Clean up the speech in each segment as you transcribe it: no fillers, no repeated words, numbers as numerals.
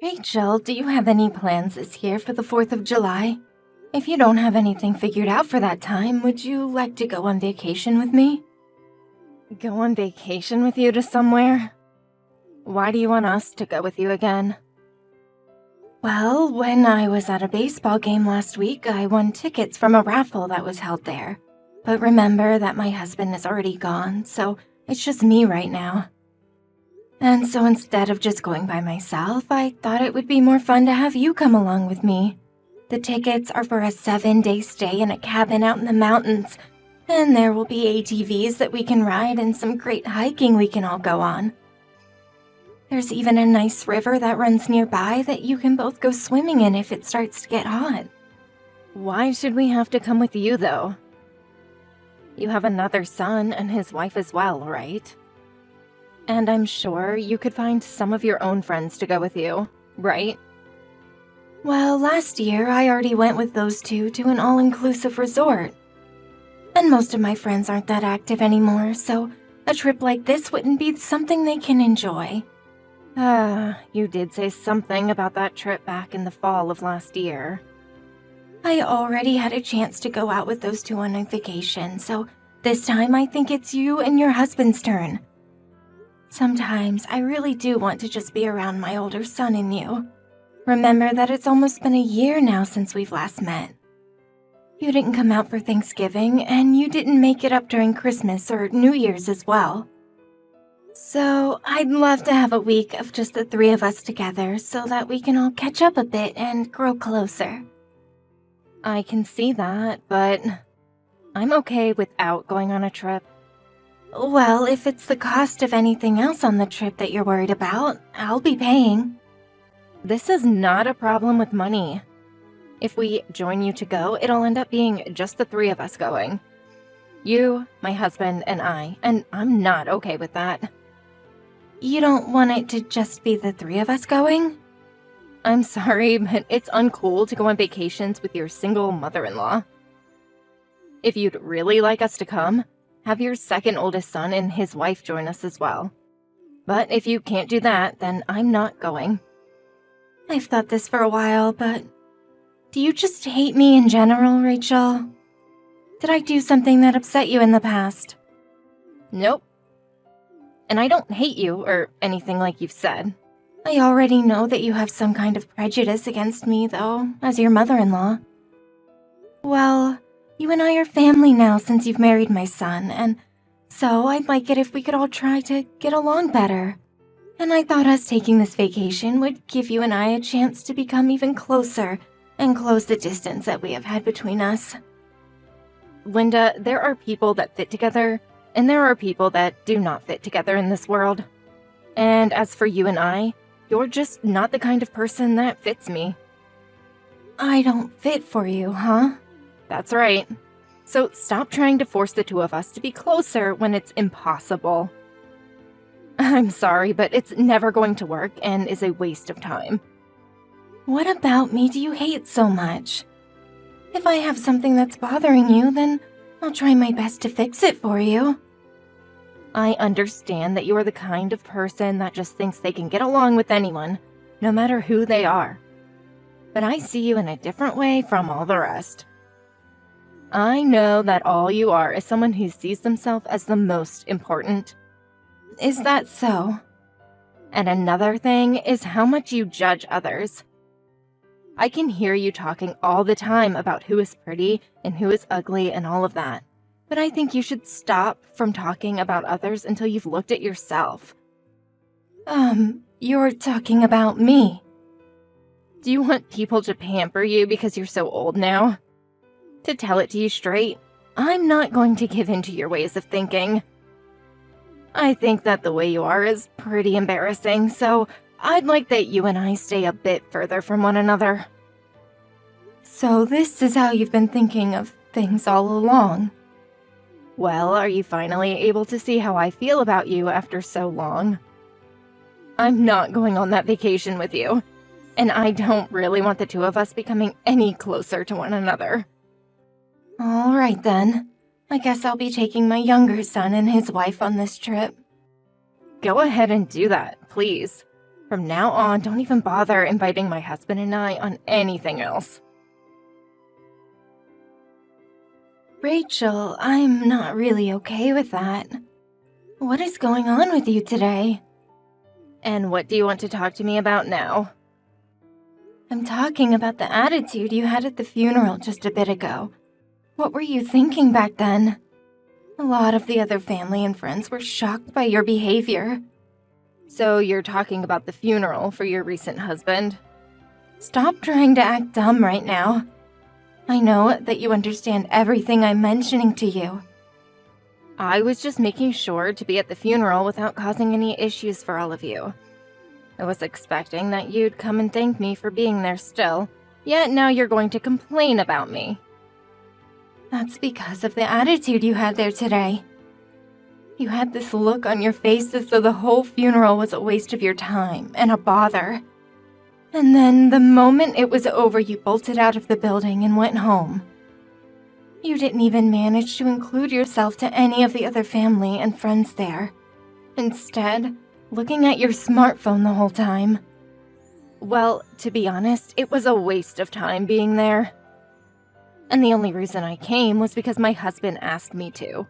Rachel, do you have any plans this year for the 4th of July? If you don't have anything figured out for that time, would you like to go on vacation with me? Go on vacation with you to somewhere? Why do you want us to go with you again? Well, when I was at a baseball game last week, I won tickets from a raffle that was held there. But remember that my husband is already gone, so it's just me right now. And so instead of just going by myself, I thought it would be more fun to have you come along with me. The tickets are for a 7-day stay in a cabin out in the mountains, and there will be ATVs that we can ride and some great hiking we can all go on. There's even a nice river that runs nearby that you can both go swimming in if it starts to get hot. Why should we have to come with you, though? You have another son and his wife as well, right? And I'm sure you could find some of your own friends to go with you, right? Well, last year I already went with those two to an all-inclusive resort. And most of my friends aren't that active anymore, so a trip like this wouldn't be something they can enjoy. You did say something about that trip back in the fall of last year. I already had a chance to go out with those two on a vacation, so this time I think it's you and your husband's turn. Sometimes I really do want to just be around my older son and you. Remember that it's almost been a year now since we've last met. You didn't come out for Thanksgiving, and you didn't make it up during Christmas or New Year's as well. So I'd love to have a week of just the three of us together so that we can all catch up a bit and grow closer. I can see that, but I'm okay without going on a trip. Well, if it's the cost of anything else on the trip that you're worried about, I'll be paying. This is not a problem with money. If we join you to go, it'll end up being just the three of us going. You, my husband, and I'm not okay with that. You don't want it to just be the three of us going? I'm sorry, but it's uncool to go on vacations with your single mother-in-law. If you'd really like us to come, have your second oldest son and his wife join us as well. But if you can't do that, then I'm not going. I've thought this for a while, but do you just hate me in general, Rachel? Did I do something that upset you in the past? Nope. And I don't hate you or anything like you've said. I already know that you have some kind of prejudice against me, though, as your mother-in-law. Well, you and I are family now since you've married my son, and so I'd like it if we could all try to get along better. And I thought us taking this vacation would give you and I a chance to become even closer and close the distance that we have had between us. Linda, there are people that fit together, and there are people that do not fit together in this world. And as for you and I, you're just not the kind of person that fits me. I don't fit for you, huh? That's right. So stop trying to force the two of us to be closer when it's impossible. I'm sorry, but it's never going to work and is a waste of time. What about me do you hate so much? If I have something that's bothering you, then I'll try my best to fix it for you. I understand that you are the kind of person that just thinks they can get along with anyone, no matter who they are. But I see you in a different way from all the rest. I know that all you are is someone who sees themselves as the most important. Is that so? And another thing is how much you judge others. I can hear you talking all the time about who is pretty and who is ugly and all of that. But I think you should stop from talking about others until you've looked at yourself. You're talking about me. Do you want people to pamper you because you're so old now? To tell it to you straight, I'm not going to give in to your ways of thinking. I think that the way you are is pretty embarrassing, so I'd like that you and I stay a bit further from one another. So this is how you've been thinking of things all along? Well, are you finally able to see how I feel about you after so long? I'm not going on that vacation with you, and I don't really want the two of us becoming any closer to one another. All right then. I guess I'll be taking my younger son and his wife on this trip. Go ahead and do that, please. From now on, don't even bother inviting my husband and I on anything else. Rachel, I'm not really okay with that. What is going on with you today? And what do you want to talk to me about now? I'm talking about the attitude you had at the funeral just a bit ago. What were you thinking back then? A lot of the other family and friends were shocked by your behavior. So you're talking about the funeral for your recent husband? Stop trying to act dumb right now. I know that you understand everything I'm mentioning to you. I was just making sure to be at the funeral without causing any issues for all of you. I was expecting that you'd come and thank me for being there still, yet now you're going to complain about me. That's because of the attitude you had there today. You had this look on your face as though the whole funeral was a waste of your time and a bother. And then, the moment it was over, you bolted out of the building and went home. You didn't even manage to include yourself to any of the other family and friends there. Instead, looking at your smartphone the whole time. Well, to be honest, it was a waste of time being there. And the only reason I came was because my husband asked me to.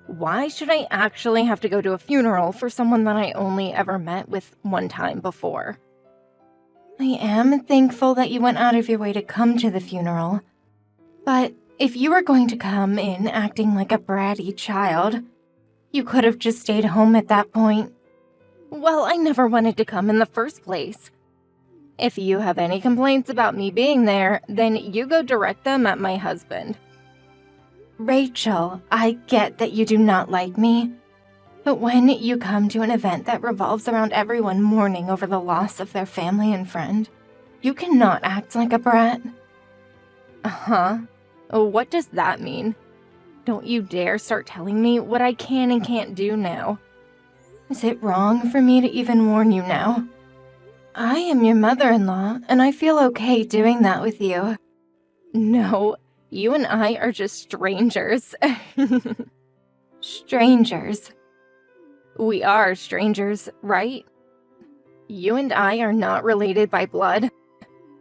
Why should I actually have to go to a funeral for someone that I only ever met with one time before? I am thankful that you went out of your way to come to the funeral. But if you were going to come in acting like a bratty child, you could have just stayed home at that point. Well, I never wanted to come in the first place. If you have any complaints about me being there, then you go direct them at my husband. Rachel, I get that you do not like me. But when you come to an event that revolves around everyone mourning over the loss of their family and friend, you cannot act like a brat. Uh-huh. What does that mean? Don't you dare start telling me what I can and can't do now. Is it wrong for me to even warn you now? I am your mother-in-law, and I feel okay doing that with you. No, you and I are just strangers. Strangers? We are strangers, right? You and I are not related by blood.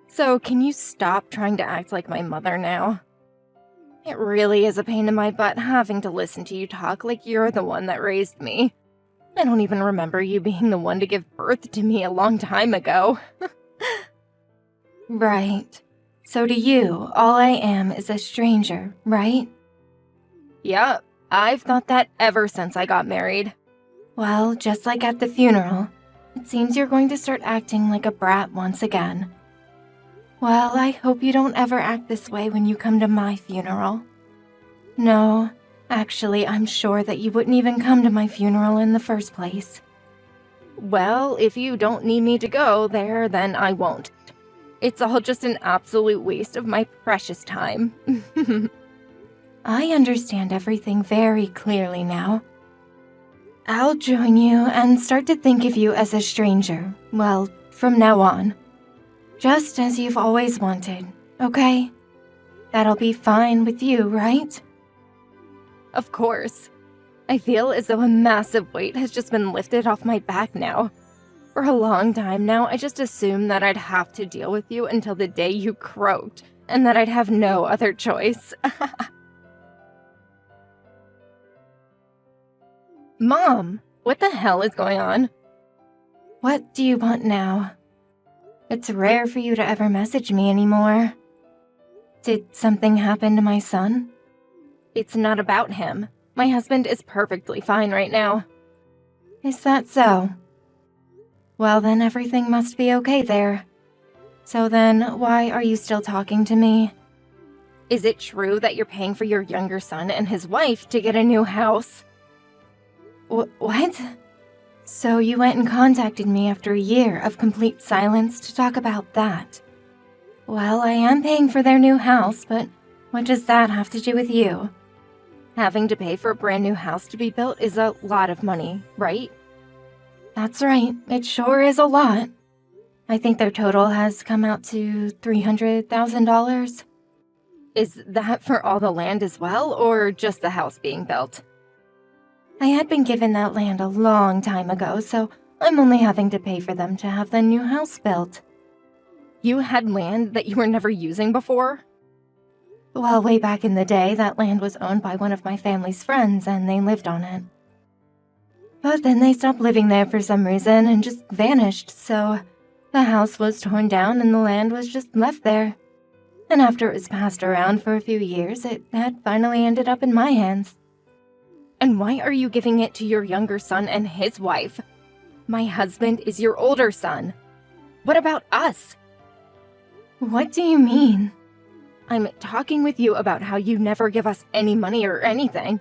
So can you stop trying to act like my mother now? It really is a pain in my butt having to listen to you talk like you're the one that raised me. I don't even remember you being the one to give birth to me a long time ago. Right. So to you, all I am is a stranger, right? Yep, I've thought that ever since I got married. Well, just like at the funeral, it seems you're going to start acting like a brat once again. Well, I hope you don't ever act this way when you come to my funeral. No, actually, I'm sure that you wouldn't even come to my funeral in the first place. Well, if you don't need me to go there, then I won't. It's all just an absolute waste of my precious time. I understand everything very clearly now. I'll join you and start to think of you as a stranger, well, from now on. Just as you've always wanted, okay? That'll be fine with you, right? Of course. I feel as though a massive weight has just been lifted off my back now. For a long time now, I just assumed that I'd have to deal with you until the day you croaked, and that I'd have no other choice. Mom, what the hell is going on? What do you want now? It's rare for you to ever message me anymore. Did something happen to my son? It's not about him. My husband is perfectly fine right now. Is that so? Well, then everything must be okay there. So then, why are you still talking to me? Is it true that you're paying for your younger son and his wife to get a new house? What? So you went and contacted me after a year of complete silence to talk about that. Well, I am paying for their new house, but what does that have to do with you? Having to pay for a brand new house to be built is a lot of money, right? That's right, it sure is a lot. I think their total has come out to $300,000. Is that for all the land as well, or just the house being built? I had been given that land a long time ago, so I'm only having to pay for them to have the new house built. You had land that you were never using before? Well, way back in the day, that land was owned by one of my family's friends, and they lived on it. But then they stopped living there for some reason and just vanished, so the house was torn down and the land was just left there. And after it was passed around for a few years, it had finally ended up in my hands. And why are you giving it to your younger son and his wife? My husband is your older son. What about us? What do you mean? I'm talking with you about how you never give us any money or anything.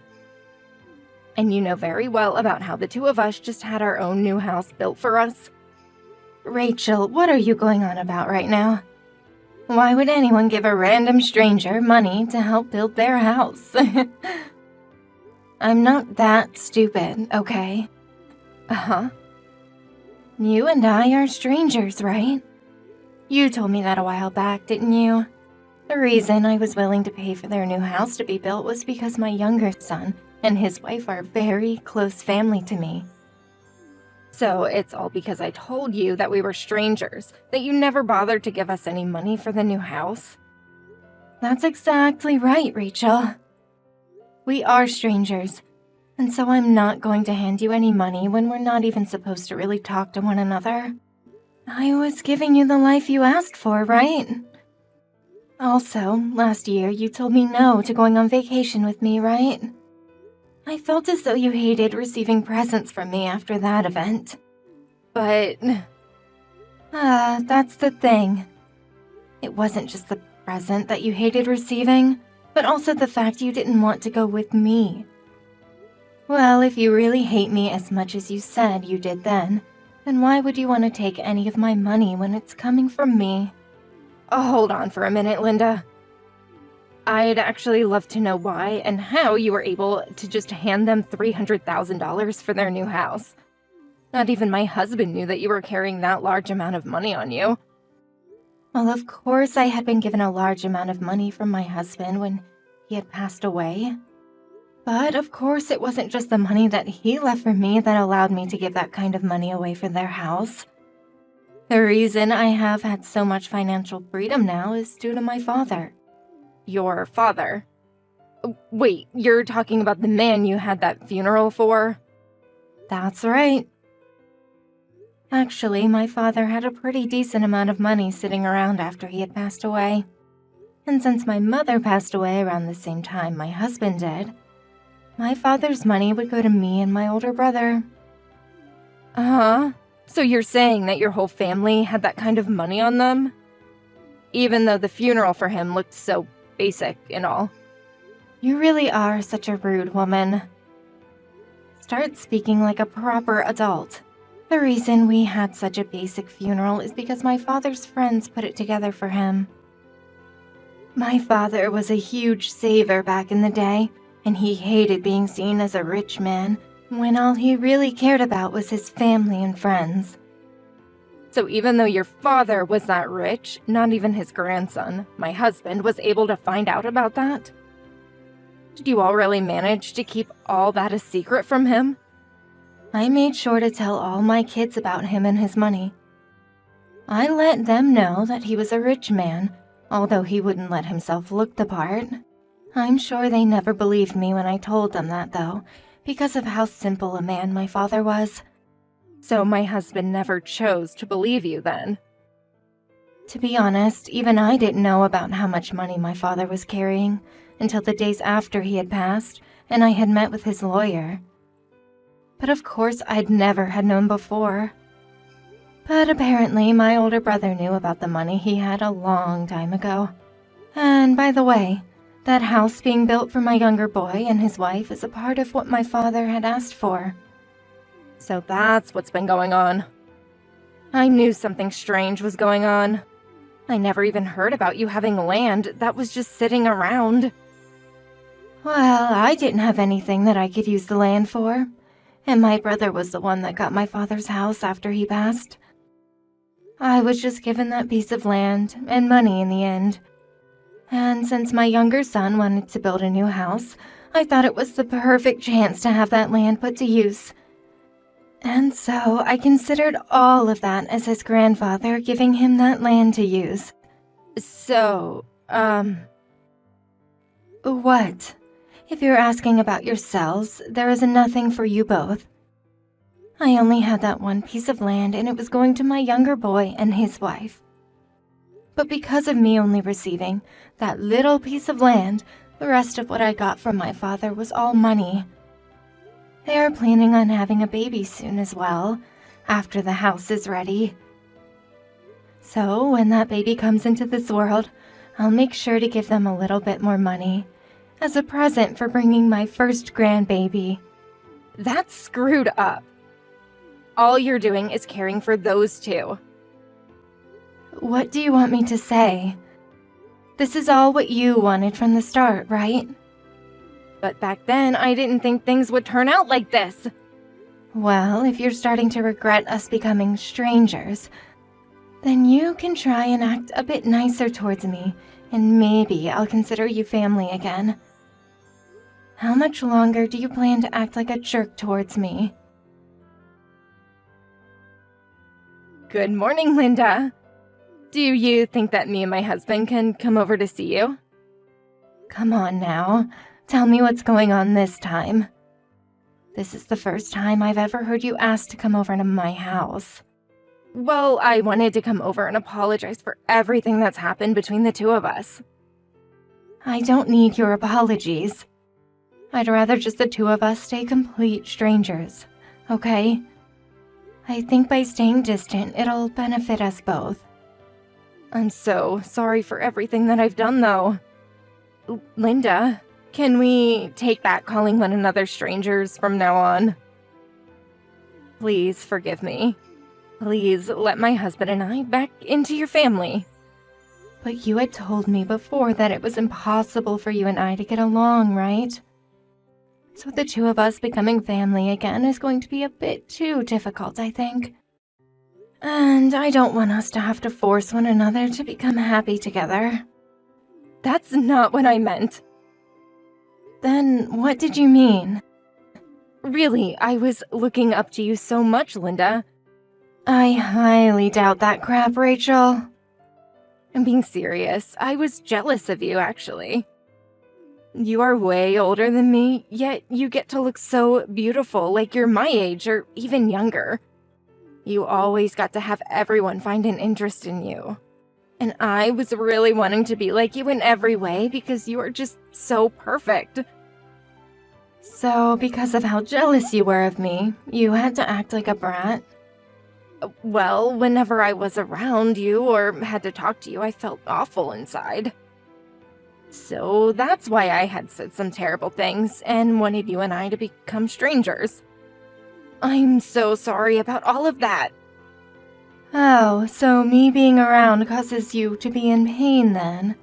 And you know very well about how the two of us just had our own new house built for us. Rachel, what are you going on about right now? Why would anyone give a random stranger money to help build their house? I'm not that stupid, okay? Uh-huh. You and I are strangers, right? You told me that a while back, didn't you? The reason I was willing to pay for their new house to be built was because my younger son and his wife are very close family to me. So it's all because I told you that we were strangers, that you never bothered to give us any money for the new house? That's exactly right, Rachel. We are strangers, and so I'm not going to hand you any money when we're not even supposed to really talk to one another. I was giving you the life you asked for, right? Also, last year you told me no to going on vacation with me, right? I felt as though you hated receiving presents from me after that event. But... that's the thing. It wasn't just the present that you hated receiving, but also the fact you didn't want to go with me. Well, if you really hate me as much as you said you did then why would you want to take any of my money when it's coming from me? Oh, hold on for a minute, Linda. I'd actually love to know why and how you were able to just hand them $300,000 for their new house. Not even my husband knew that you were carrying that large amount of money on you. Well, of course I had been given a large amount of money from my husband when he had passed away. But of course it wasn't just the money that he left for me that allowed me to give that kind of money away for their house. The reason I have had so much financial freedom now is due to my father. Your father? Wait, you're talking about the man you had that funeral for? That's right. Actually, my father had a pretty decent amount of money sitting around after he had passed away. And since my mother passed away around the same time my husband did, my father's money would go to me and my older brother. Uh-huh. So you're saying that your whole family had that kind of money on them? Even though the funeral for him looked so basic and all. You really are such a rude woman. Start speaking like a proper adult. The reason we had such a basic funeral is because my father's friends put it together for him. My father was a huge saver back in the day, and he hated being seen as a rich man when all he really cared about was his family and friends. So even though your father was that rich, not even his grandson, my husband, was able to find out about that? Did you all really manage to keep all that a secret from him? I made sure to tell all my kids about him and his money. I let them know that he was a rich man, although he wouldn't let himself look the part. I'm sure they never believed me when I told them that, though, because of how simple a man my father was. So my husband never chose to believe you then? To be honest, even I didn't know about how much money my father was carrying until the days after he had passed and I had met with his lawyer. But of course I'd never had known before. But apparently my older brother knew about the money he had a long time ago. And by the way, that house being built for my younger boy and his wife is a part of what my father had asked for. So that's what's been going on. I knew something strange was going on. I never even heard about you having land that was just sitting around. Well, I didn't have anything that I could use the land for, and my brother was the one that got my father's house after he passed. I was just given that piece of land and money in the end. And since my younger son wanted to build a new house, I thought it was the perfect chance to have that land put to use. And so I considered all of that as his grandfather giving him that land to use. So, what? If you're asking about yourselves, there is nothing for you both. I only had that one piece of land and it was going to my younger boy and his wife. But because of me only receiving that little piece of land, the rest of what I got from my father was all money. They are planning on having a baby soon as well, after the house is ready. So when that baby comes into this world, I'll make sure to give them a little bit more money, as a present for bringing my first grandbaby. That's screwed up. All you're doing is caring for those two. What do you want me to say? This is all what you wanted from the start, right? But back then, I didn't think things would turn out like this. Well, if you're starting to regret us becoming strangers, then you can try and act a bit nicer towards me, and maybe I'll consider you family again. How much longer do you plan to act like a jerk towards me? Good morning, Linda. Do you think that me and my husband can come over to see you? Come on now. Tell me what's going on this time. This is the first time I've ever heard you ask to come over to my house. Well, I wanted to come over and apologize for everything that's happened between the two of us. I don't need your apologies. I'd rather just the two of us stay complete strangers, okay? I think by staying distant, it'll benefit us both. I'm so sorry for everything that I've done, though. Linda, can we take back calling one another strangers from now on? Please forgive me. Please let my husband and I back into your family. But you had told me before that it was impossible for you and I to get along, right? So the two of us becoming family again is going to be a bit too difficult, I think. And I don't want us to have to force one another to become happy together. That's not what I meant. Then what did you mean? Really, I was looking up to you so much, Linda. I highly doubt that crap, Rachel. I'm being serious. I was jealous of you, actually. You are way older than me, yet you get to look so beautiful, like you're my age or even younger. You always got to have everyone find an interest in you. And I was really wanting to be like you in every way because you are just so perfect. So, because of how jealous you were of me, you had to act like a brat? Well, whenever I was around you or had to talk to you, I felt awful inside. So that's why I had said some terrible things and wanted you and I to become strangers. I'm so sorry about all of that. Oh, so me being around causes you to be in pain then?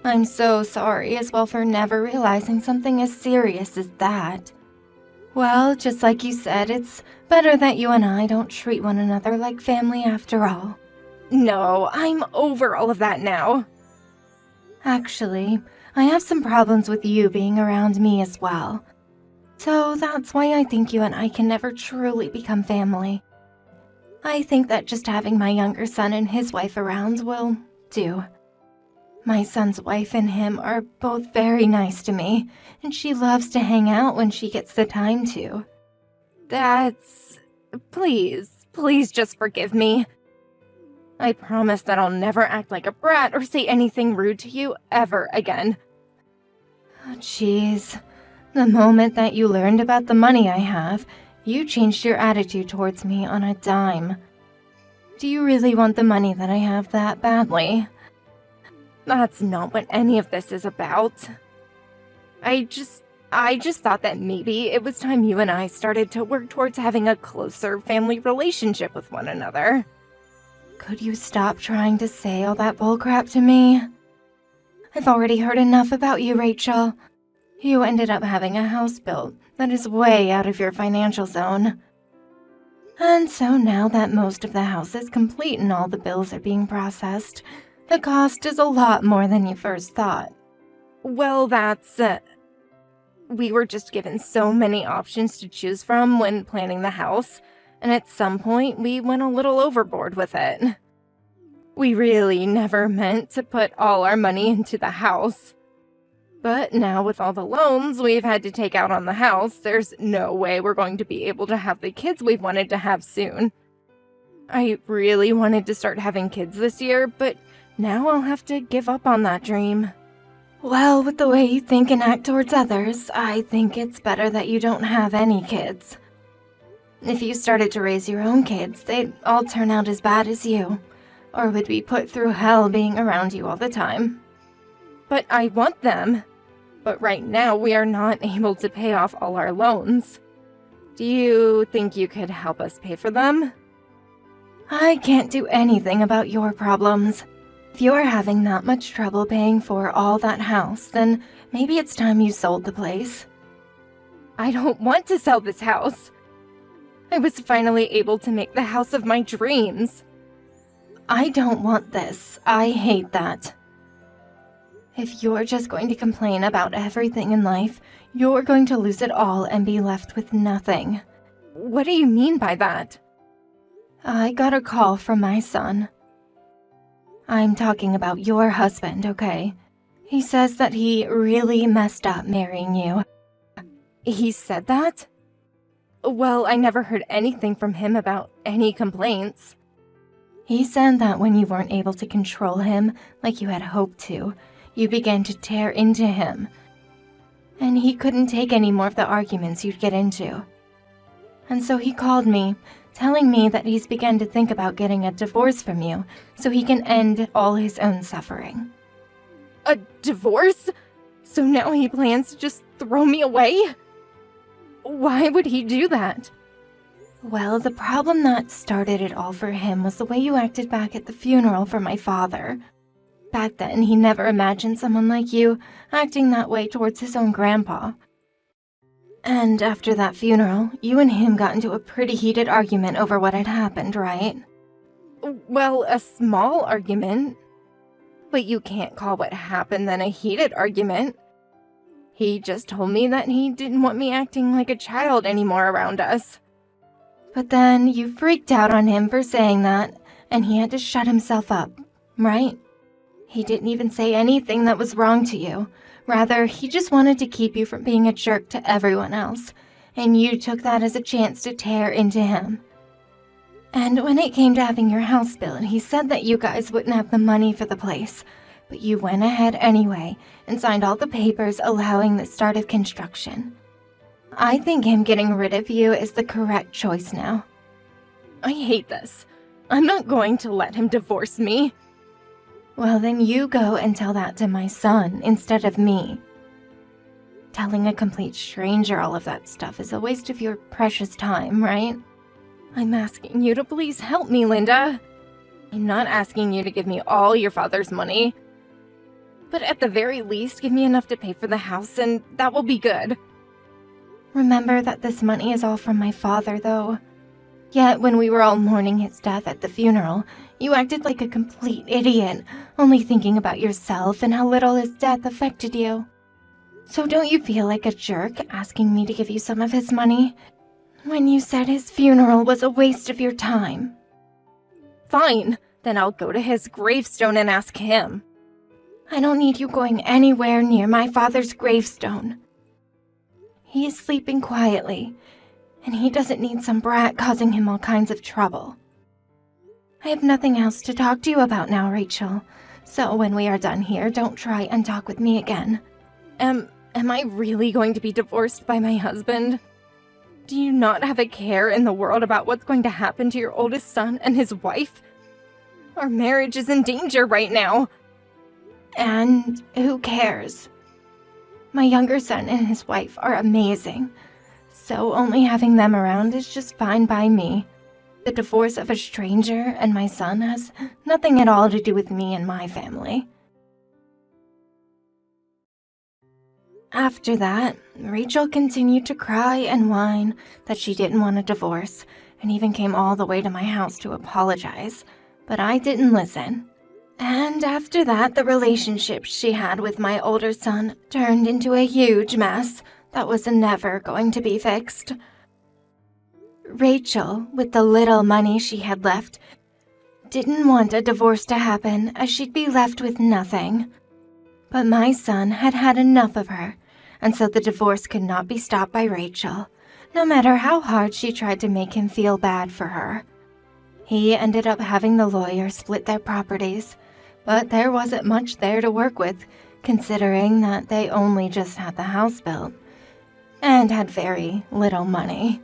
I'm so sorry as well for never realizing something as serious as that. Well, just like you said, it's better that you and I don't treat one another like family after all. No, I'm over all of that now. Actually, I have some problems with you being around me as well. So that's why I think you and I can never truly become family. I think that just having my younger son and his wife around will do. My son's wife and him are both very nice to me, and she loves to hang out when she gets the time to. Please just forgive me. I promise that I'll never act like a brat or say anything rude to you ever again. Oh, jeez. The moment that you learned about the money I have, you changed your attitude towards me on a dime. Do you really want the money that I have that badly? That's not what any of this is about. I just thought that maybe it was time you and I started to work towards having a closer family relationship with one another. Could you stop trying to say all that bullcrap to me? I've already heard enough about you, Rachel. You ended up having a house built that is way out of your financial zone. And so now that most of the house is complete and all the bills are being processed, the cost is a lot more than you first thought. Well, We were just given so many options to choose from when planning the house, and at some point we went a little overboard with it. We really never meant to put all our money into the house. But now with all the loans we've had to take out on the house, there's no way we're going to be able to have the kids we've wanted to have soon. I really wanted to start having kids this year, but now I'll have to give up on that dream. Well, with the way you think and act towards others, I think it's better that you don't have any kids. If you started to raise your own kids, they'd all turn out as bad as you, or would be put through hell being around you all the time. But I want them. But right now we are not able to pay off all our loans. Do you think you could help us pay for them? I can't do anything about your problems. If you're having that much trouble paying for all that house, then maybe it's time you sold the place. I don't want to sell this house. I was finally able to make the house of my dreams. I don't want this. I hate that. If you're just going to complain about everything in life, you're going to lose it all and be left with nothing. What do you mean by that? I got a call from my son. I'm talking about your husband, okay? He says that he really messed up marrying you. He said that? Well, I never heard anything from him about any complaints. He said that when you weren't able to control him like you had hoped to, you began to tear into him. And he couldn't take any more of the arguments you'd get into. And so he called me, telling me that he's begun to think about getting a divorce from you so he can end all his own suffering. A divorce? So now he plans to just throw me away? Why would he do that? Well, the problem that started it all for him was the way you acted back at the funeral for my father. Back then, he never imagined someone like you acting that way towards his own grandpa. And after that funeral, you and him got into a pretty heated argument over what had happened, right? Well, a small argument. But you can't call what happened then a heated argument. He just told me that he didn't want me acting like a child anymore around us. But then you freaked out on him for saying that, and he had to shut himself up, right? He didn't even say anything that was wrong to you. Rather, he just wanted to keep you from being a jerk to everyone else, and you took that as a chance to tear into him. And when it came to having your house built, he said that you guys wouldn't have the money for the place, but you went ahead anyway and signed all the papers allowing the start of construction. I think him getting rid of you is the correct choice now. I hate this. I'm not going to let him divorce me. Well, then you go and tell that to my son instead of me. Telling a complete stranger all of that stuff is a waste of your precious time, right? I'm asking you to please help me, Linda. I'm not asking you to give me all your father's money. But at the very least, give me enough to pay for the house, and that will be good. Remember that this money is all from my father, though. Yet when we were all mourning his death at the funeral, you acted like a complete idiot, only thinking about yourself and how little his death affected you. So don't you feel like a jerk asking me to give you some of his money when you said his funeral was a waste of your time? Fine, then I'll go to his gravestone and ask him. I don't need you going anywhere near my father's gravestone. He is sleeping quietly, and he doesn't need some brat causing him all kinds of trouble. I have nothing else to talk to you about now, Rachel, so when we are done here, don't try and talk with me again. Am I really going to be divorced by my husband? Do you not have a care in the world about what's going to happen to your oldest son and his wife? Our marriage is in danger right now. And who cares? My younger son and his wife are amazing, so only having them around is just fine by me. The divorce of a stranger and my son has nothing at all to do with me and my family. After that, Rachel continued to cry and whine that she didn't want a divorce, and even came all the way to my house to apologize, but I didn't listen. And after that, the relationship she had with my older son turned into a huge mess, that was never going to be fixed. Rachel, with the little money she had left, didn't want a divorce to happen as she'd be left with nothing. But my son had had enough of her, and so the divorce could not be stopped by Rachel, no matter how hard she tried to make him feel bad for her. He ended up having the lawyer split their properties, but there wasn't much there to work with, considering that they only just had the house built, and had very little money.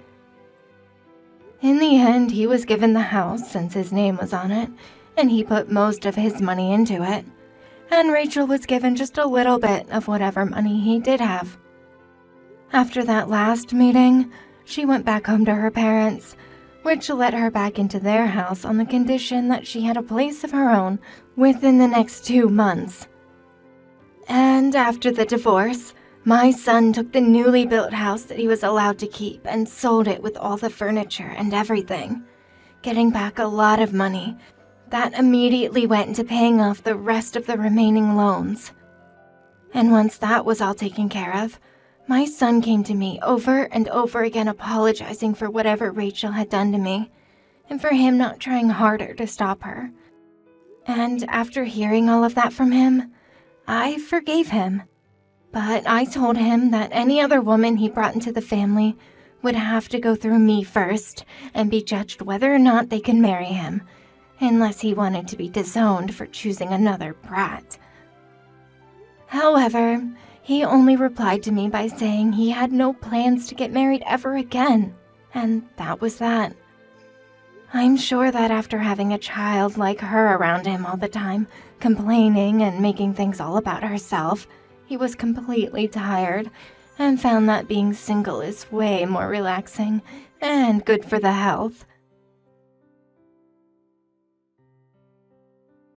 In the end, he was given the house since his name was on it, and he put most of his money into it, and Rachel was given just a little bit of whatever money he did have. After that last meeting, she went back home to her parents, which let her back into their house on the condition that she had a place of her own within the next 2 months. And after the divorce, my son took the newly built house that he was allowed to keep and sold it with all the furniture and everything, getting back a lot of money that immediately went into paying off the rest of the remaining loans. And once that was all taken care of, my son came to me over and over again apologizing for whatever Rachel had done to me, and for him not trying harder to stop her. And after hearing all of that from him, I forgave him. But I told him that any other woman he brought into the family would have to go through me first and be judged whether or not they could marry him, unless he wanted to be disowned for choosing another brat. However, he only replied to me by saying he had no plans to get married ever again, and that was that. I'm sure that after having a child like her around him all the time, complaining and making things all about herself, he was completely tired and found that being single is way more relaxing and good for the health.